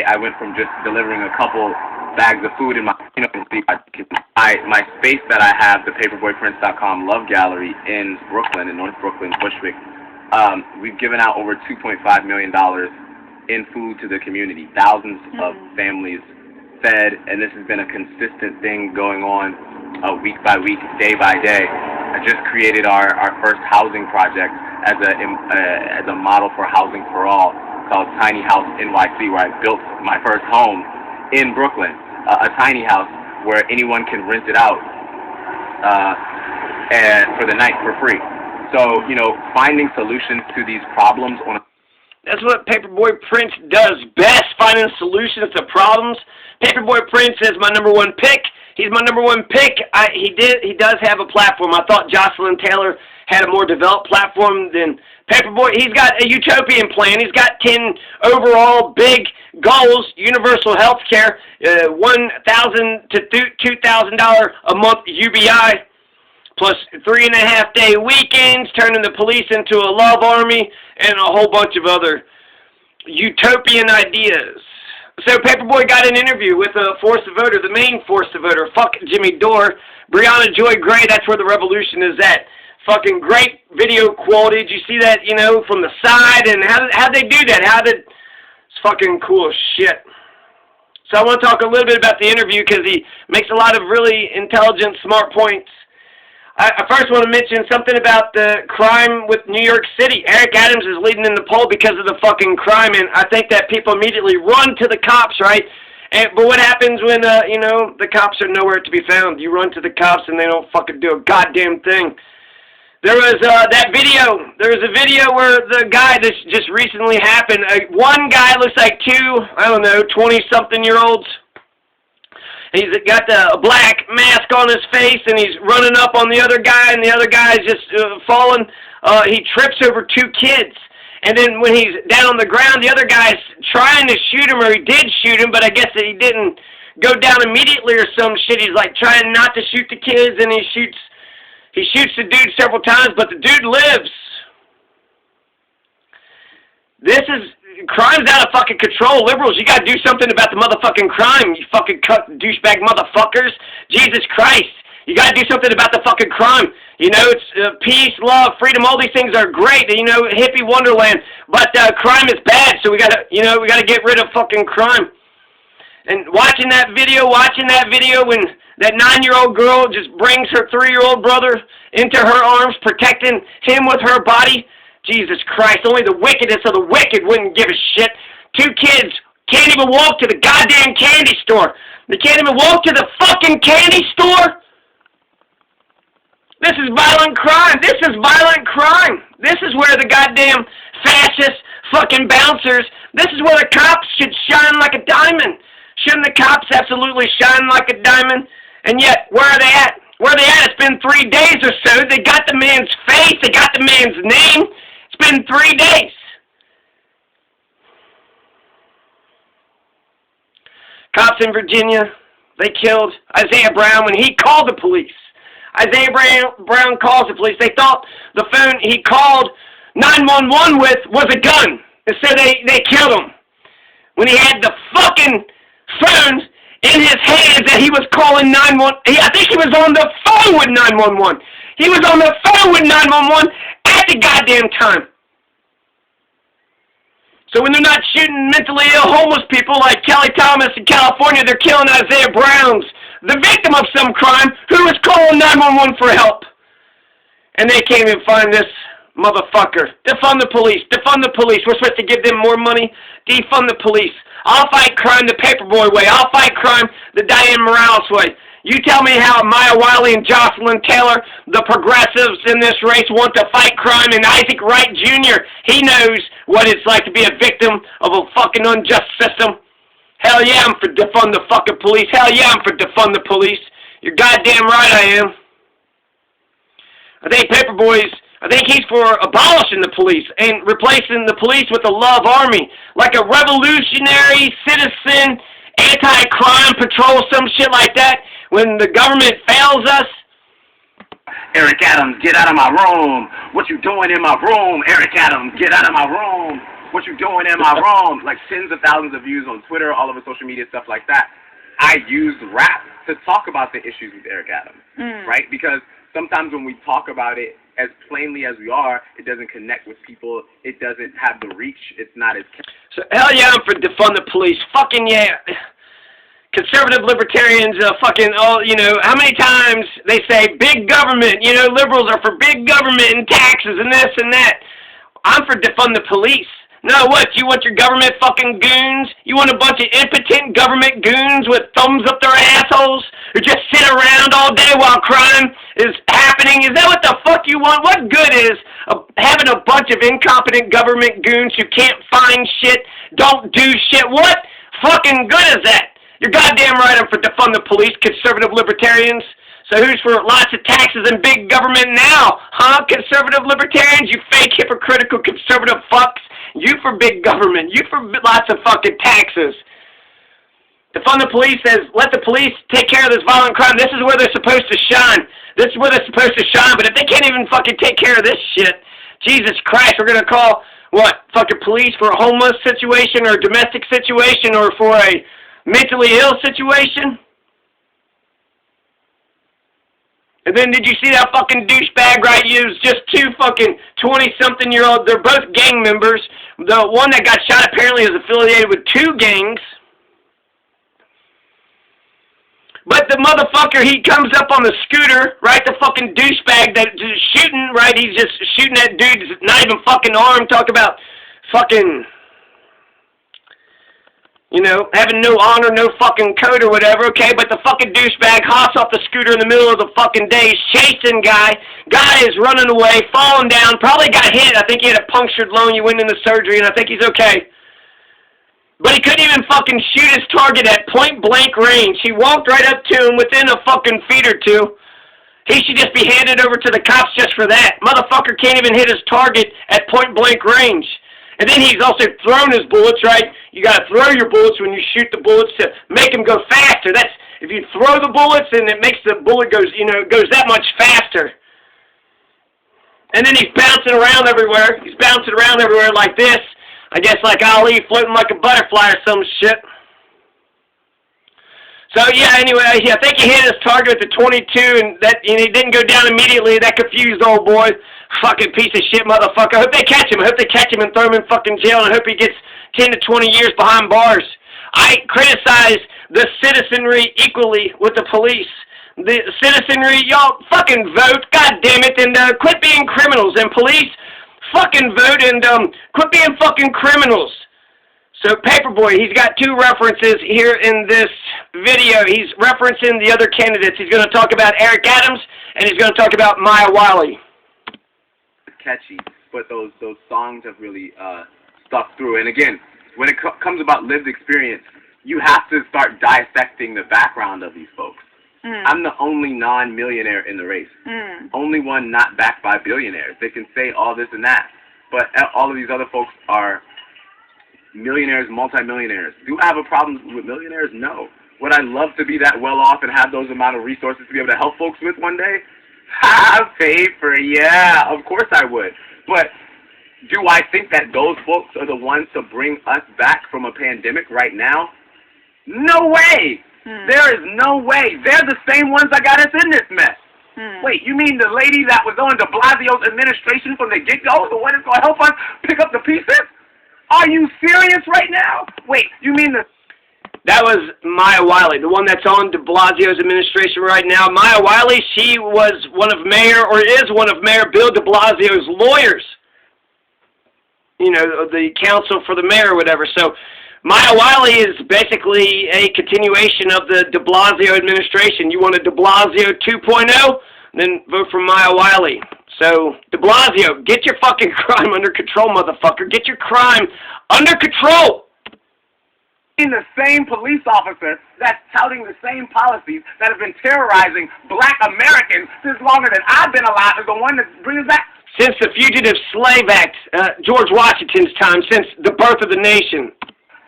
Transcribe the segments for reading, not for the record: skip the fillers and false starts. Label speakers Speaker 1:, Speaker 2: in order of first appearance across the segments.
Speaker 1: I went from just delivering a couple bags of food in my, my space that I have, the paperboyprince.com Love Gallery in Brooklyn, in North Brooklyn, Bushwick. We've given out over $2.5 million in food to the community. Thousands of families fed, and this has been a consistent thing going on week by week, day by day. I just created our first housing project as a model for housing for all, called Tiny House NYC, where I built my first home in Brooklyn, a tiny house where anyone can rent it out and for the night for free. So, finding solutions to these problems on
Speaker 2: That's what Paperboy Prince does best, finding solutions to problems. Paperboy Prince is my #1 pick. He's my #1 pick. He does have a platform. I thought Jocelyn Taylor had a more developed platform than Paperboy. He's got a utopian plan. He's got 10 overall big goals: universal health care, $1,000 to $2,000 a month UBI, plus 3.5-day weekends, turning the police into a love army, and a whole bunch of other utopian ideas. So Paperboy got an interview with a force voter, the main force voter. Fuck Jimmy Dore. Briahna Joy Gray, that's where the revolution is at. Fucking great video quality. Did you see that, from the side? And how'd they do that? It's fucking cool as shit. So I want to talk a little bit about the interview because he makes a lot of really intelligent, smart points. I first want to mention something about the crime with New York City. Eric Adams is leading in the poll because of the fucking crime, and I think that people immediately run to the cops, right? But what happens when, the cops are nowhere to be found? You run to the cops and they don't fucking do a goddamn thing. There was that video. There was a video where the guy, this just recently happened. One guy looks like two, 20-something-year-olds. He's got a black mask on his face, and he's running up on the other guy, and the other guy's just falling. He trips over 2 kids. And then when he's down on the ground, the other guy's trying to shoot him, or he did shoot him, but I guess that he didn't go down immediately or some shit. He's like trying not to shoot the kids, and he shoots the dude several times, but the dude lives. Crime's out of fucking control. Liberals, you gotta do something about the motherfucking crime, you fucking douchebag motherfuckers. Jesus Christ. You gotta do something about the fucking crime. It's peace, love, freedom, all these things are great, hippie wonderland, but crime is bad, so we gotta get rid of fucking crime. And watching that video when that 9-year-old girl just brings her 3-year-old brother into her arms, protecting him with her body. Jesus Christ, only the wickedest of the wicked wouldn't give a shit. 2 kids can't even walk to the goddamn candy store. They can't even walk to the fucking candy store? This is violent crime. This is violent crime. This is where the goddamn fascist fucking bouncers, this is where the cops should shine like a diamond. Shouldn't the cops absolutely shine like a diamond? And yet, where are they at? Where are they at? It's been 3 days or so. They got the man's face. They got the man's name. It's been 3 days. Cops in Virginia, they killed Isaiah Brown when he called the police. Isaiah Brown calls the police. They thought the phone he called 911 with was a gun. And so they killed him. When he had the fucking phone in his hands that he was calling 911. I think he was on the phone with 911. He was on the phone with 911 at the goddamn time. So when they're not shooting mentally ill homeless people like Kelly Thomas in California, they're killing Isaiah Browns, the victim of some crime, who was calling 911 for help. And they came and find this motherfucker. Defund the police. Defund the police. We're supposed to give them more money. Defund the police. I'll fight crime the Paperboy way. I'll fight crime the Diane Morales way. You tell me how Maya Wiley and Jocelyn Taylor, the progressives in this race, want to fight crime, and Isaac Wright Jr., he knows what it's like to be a victim of a fucking unjust system. Hell yeah, I'm for defund the fucking police. Hell yeah, I'm for defund the police. You're goddamn right I am. I think he's for abolishing the police and replacing the police with a love army, like a revolutionary citizen anti-crime patrol, some shit like that. When the government fails us,
Speaker 1: Eric Adams, get out of my room. What you doing in my room? Eric Adams, get out of my room. what you doing, am I wrong? Like tens of thousands of views on Twitter, all over social media, stuff like that. I use rap to talk about the issues with Eric Adams, right? Because sometimes when we talk about it as plainly as we are, it doesn't connect with people. It doesn't have the reach. It's not as...
Speaker 2: So, hell yeah, I'm for defund the police. Fucking yeah. Conservative libertarians, fucking, oh, you know, how many times they say big government, you know, liberals are for big government and taxes and this and that. I'm for defund the police. No, what, you want your government fucking goons? You want a bunch of impotent government goons with thumbs up their assholes who just sit around all day while crime is happening? Is that what the fuck you want? What good is having a bunch of incompetent government goons who can't find shit, don't do shit? What fucking good is that? You're goddamn right I'm for defund the police, conservative libertarians. So who's for lots of taxes and big government now? Huh, conservative libertarians? You fake, hypocritical, conservative fucks. You for big government. You for lots of fucking taxes. Defund the police says, let the police take care of this violent crime. This is where they're supposed to shine. This is where they're supposed to shine. But if they can't even fucking take care of this shit, Jesus Christ, we're going to call, what, fucking police for a homeless situation or a domestic situation or for a mentally ill situation? And then did you see that fucking douchebag, right? He was just two fucking 20-something-year-olds. They're both gang members. The one that got shot apparently is affiliated with two gangs. But the motherfucker, he comes up on the scooter, right? The fucking douchebag that is shooting, right? He's just shooting that dude, not even fucking armed. Talk about fucking... You know, having no honor, no fucking code or whatever, okay? But the fucking douchebag hops off the scooter in the middle of the fucking day, chasing guy. Guy is running away, falling down, probably got hit. I think he had a punctured lung. He went into surgery, and I think he's okay. But he couldn't even fucking shoot his target at point-blank range. He walked right up to him within a fucking feet or two. He should just be handed over to the cops just for that. Motherfucker can't even hit his target at point-blank range. And then he's also thrown his bullets, right? You got to throw your bullets when you shoot the bullets to make them go faster. That's if you throw the bullets and it makes the bullet goes that much faster. And then he's bouncing around everywhere. He's bouncing around everywhere like this. I guess like Ali, floating like a butterfly or some shit. So yeah, anyway, I think he hit his target at the 22, and he didn't go down immediately. That confused the old boy. Fucking piece of shit motherfucker. I hope they catch him. I hope they catch him and throw him in fucking jail, and I hope he gets 10 to 20 years behind bars. I criticize the citizenry equally with the police. The citizenry, y'all fucking vote, god damn it, and quit being criminals. And police, fucking vote and quit being fucking criminals. So Paperboy, he's got two references here in this video. He's referencing the other candidates. He's going to talk about Eric Adams, and he's going to talk about Maya Wiley.
Speaker 1: Catchy, but those songs have really stuck through. And again, when it comes about lived experience, you have to start dissecting the background of these folks. I'm the only non-millionaire in the race. Only one not backed by billionaires. They can say all this and that, but all of these other folks are millionaires, multimillionaires. Do I have a problem with millionaires? No. Would I love to be that well off and have those amount of resources to be able to help folks with one day? Paper, yeah, of course I would. But do I think that those folks are the ones to bring us back from a pandemic right now? No way. There is no way. They're the same ones that got us in this mess. Wait, you mean the lady that was on de Blasio's administration from the get-go, the one that's going to help us pick up the pieces? Are you serious right now? Wait, you mean the...
Speaker 2: That was Maya Wiley, the one that's on de Blasio's administration right now. Maya Wiley, she was one of is one of Mayor Bill de Blasio's lawyers. You know, the counsel for the mayor or whatever. So Maya Wiley is basically a continuation of the de Blasio administration. You want a de Blasio 2.0? Then vote for Maya Wiley. So, de Blasio, get your fucking crime under control, motherfucker. Get your crime under control.
Speaker 1: The same police officer that's touting the same policies that have been terrorizing black Americans since longer than I've been alive is the one that brings back...
Speaker 2: Since the Fugitive Slave Act, George Washington's time, since the birth of the nation.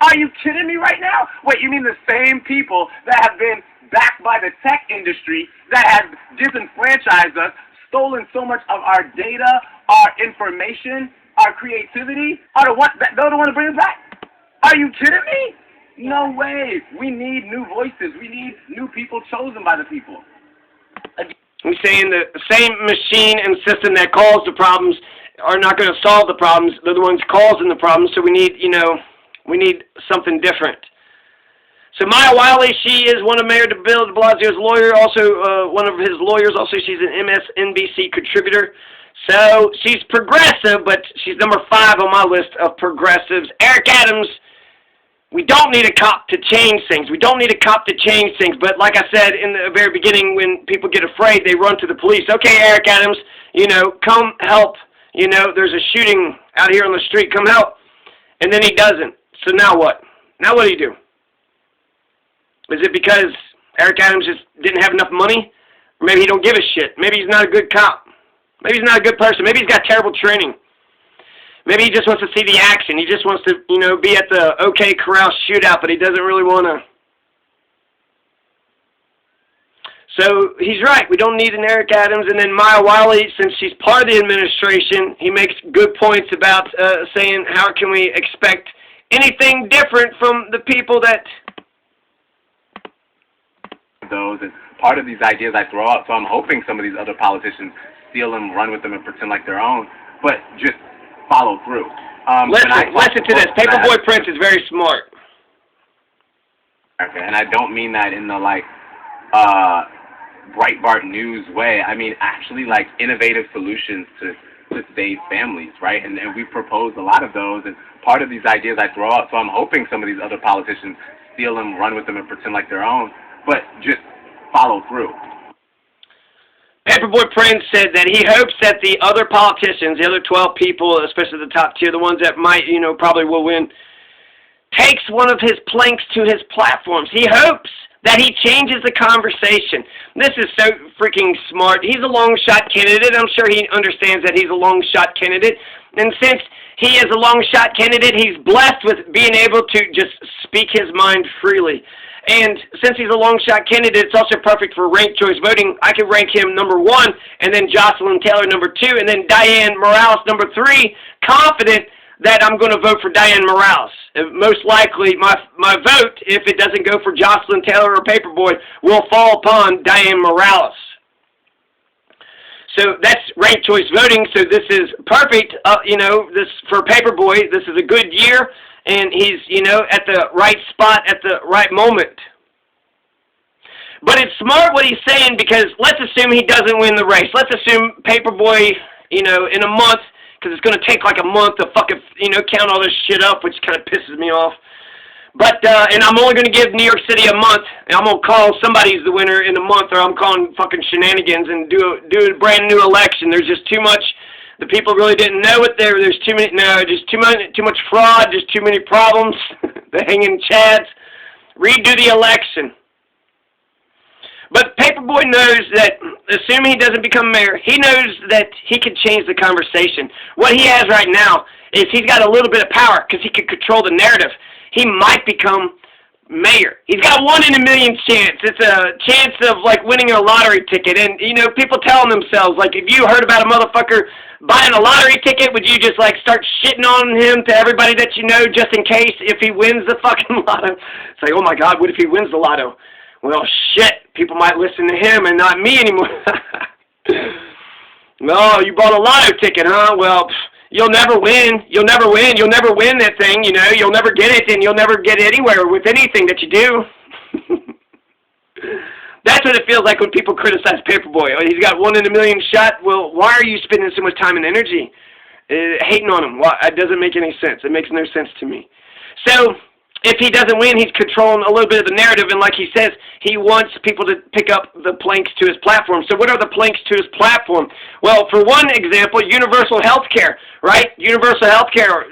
Speaker 1: Are you kidding me right now? Wait, you mean the same people that have been backed by the tech industry that has disenfranchised us, stolen so much of our data, our information, our creativity, they're the one to bring us back. Are you kidding me? No way. We need new voices. We need new people chosen by the people.
Speaker 2: We're saying the same machine and system that caused the problems are not going to solve the problems. They're the ones causing the problems, so we need, we need something different. So Maya Wiley, she is one of Mayor Bill de Blasio's lawyer, also one of his lawyers. Also, she's an MSNBC contributor. So she's progressive, but she's number 5 on my list of progressives. Eric Adams, we don't need a cop to change things. We don't need a cop to change things. But like I said in the very beginning, when people get afraid, they run to the police. Okay, Eric Adams, come help. There's a shooting out here on the street. Come help. And then he doesn't. So now what? Now what do you do? Is it because Eric Adams just didn't have enough money? Or maybe he don't give a shit. Maybe he's not a good cop. Maybe he's not a good person. Maybe he's got terrible training. Maybe he just wants to see the action. He just wants to, be at the OK Corral shootout, but he doesn't really want to. So he's right. We don't need an Eric Adams. And then Maya Wiley, since she's part of the administration, he makes good points about saying how can we expect anything different from the people that...
Speaker 1: Those and part of these ideas I throw out, so I'm hoping some of these other politicians steal them, run with them, and pretend like their own, but just follow through.
Speaker 2: Listen to this. Paperboy Prince is very smart.
Speaker 1: Okay, and I don't mean that in the Breitbart News way. I mean actually innovative solutions to save families, right? And we propose a lot of those, and part of these ideas I throw out, so I'm hoping some of these other politicians steal them, run with them, and pretend like their own, but just follow through.
Speaker 2: Paperboy Prince said that he hopes that the other politicians, the other 12 people, especially the top tier, the ones that might, probably will win, takes one of his planks to his platforms. He hopes that he changes the conversation. This is so freaking smart. He's a long shot candidate. I'm sure he understands that he's a long shot candidate. And since he is a long shot candidate, he's blessed with being able to just speak his mind freely. And since he's a long shot candidate, it's also perfect for ranked choice voting. I could rank him number 1, and then Jocelyn Taylor number 2, and then Diane Morales number 3. Confident that I'm going to vote for Diane Morales. Most likely, my vote, if it doesn't go for Jocelyn Taylor or Paperboy, will fall upon Diane Morales. So that's ranked choice voting. So this is perfect. This for Paperboy. This is a good year. And he's, at the right spot at the right moment. But it's smart what he's saying, because let's assume he doesn't win the race. Let's assume Paperboy, in a month, because it's going to take like a month to fucking, count all this shit up, which kind of pisses me off. But, and I'm only going to give New York City a month, and I'm going to call somebody's the winner in a month, or I'm calling fucking shenanigans and do a brand new election. There's just too much. The people really didn't know it. There's too many. No, just too much fraud. Just too many problems. The hanging chads. Redo the election. But Paperboy knows that, assuming he doesn't become mayor, he knows that he can change the conversation. What he has right now is he's got a little bit of power because he can control the narrative. He might become mayor. He's got 1 in a million chance. It's a chance of winning a lottery ticket. And people telling themselves, if you heard about a motherfucker buying a lottery ticket, would you just start shitting on him to everybody that you know, just in case if he wins the fucking lotto? It's oh my God, what if he wins the lotto? Well, shit, people might listen to him and not me anymore. No, you bought a lotto ticket, huh? Well, you'll never win. You'll never win. You'll never win that thing, You'll never get it, and you'll never get anywhere with anything that you do. That's what it feels like when people criticize Paperboy. Oh, he's got 1 in a million shot. Well, why are you spending so much time and energy hating on him? Well, it doesn't make any sense. It makes no sense to me. So if he doesn't win, he's controlling a little bit of the narrative, and like he says, he wants people to pick up the planks to his platform. So what are the planks to his platform? Well, for one example, universal health care, right? Universal health care,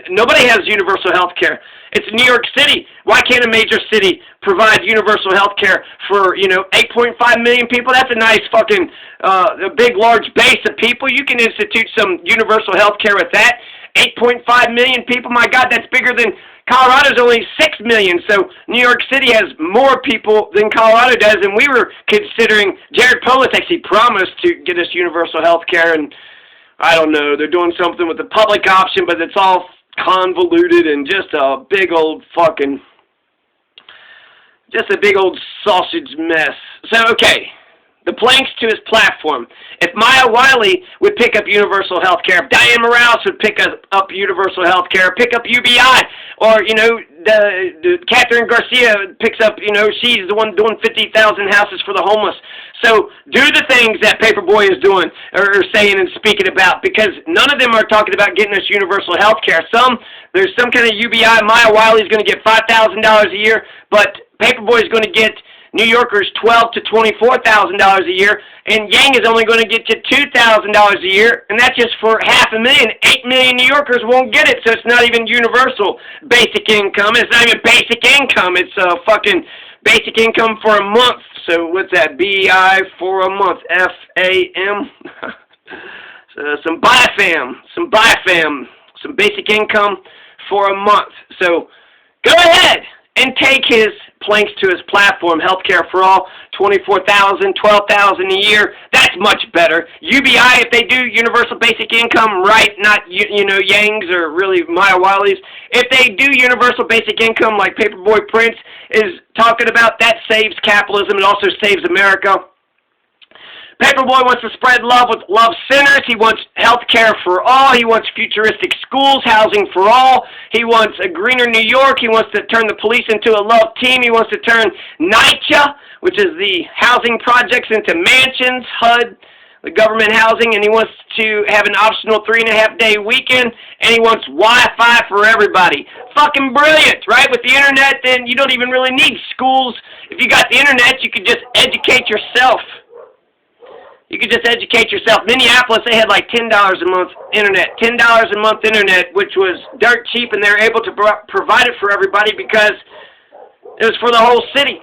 Speaker 2: nobody has universal health care. It's New York City. Why can't a major city provide universal health care for, 8.5 million people? That's a nice fucking, a big, large base of people. You can institute some universal health care with that. 8.5 million people, my God, that's bigger than Colorado's only 6 million. So New York City has more people than Colorado does, and we were considering, Jared Polis actually promised to get us universal health care, and I don't know, they're doing something with the public option, but it's all convoluted and just a big old fucking, just a big old sausage mess. So, okay. The planks to his platform. If Maya Wiley would pick up universal health care, if Diane Morales would pick up universal health care, pick up UBI, or, you know, the Catherine Garcia picks up, you know, she's the one doing 50,000 houses for the homeless. So do the things that Paperboy is doing or saying and speaking about, because none of them are talking about getting us universal health care. There's some kind of UBI. Maya Wiley is going to get $5,000 a year, but Paperboy is going to get New Yorkers $12,000 to $24,000 a year, and Yang is only going to get you $2,000 a year, and that's just for 500,000. 8 million New Yorkers won't get it, so it's not even universal basic income. It's not even basic income. It's fucking basic income for a month. So what's that? BI for a month. FAM. Some BIFAM. Some basic income for a month. So go ahead and take his planks to his platform. Healthcare for all, $24,000, $12,000 a year. That's much better. UBI, if they do universal basic income, right? Not you know, Yang's or really Maya Wiley's. If they do universal basic income, like Paperboy Prince is talking about, that saves capitalism. It also saves America. Paperboy wants to spread love with love centers. He wants health care for all. He wants futuristic schools, housing for all. He wants a greener New York. He wants to turn the police into a love team. He wants to turn NYCHA, which is the housing projects, into mansions, HUD, the government housing, and he wants to have an optional 3.5-day weekend, and he wants Wi-Fi for everybody. Fucking brilliant, right? With the internet, then you don't even really need schools. If you got the internet, you could just educate yourself. You could just educate yourself. Minneapolis, they had like $10 a month internet. $10 a month internet, which was dirt cheap, and they were able to provide it for everybody because it was for the whole city.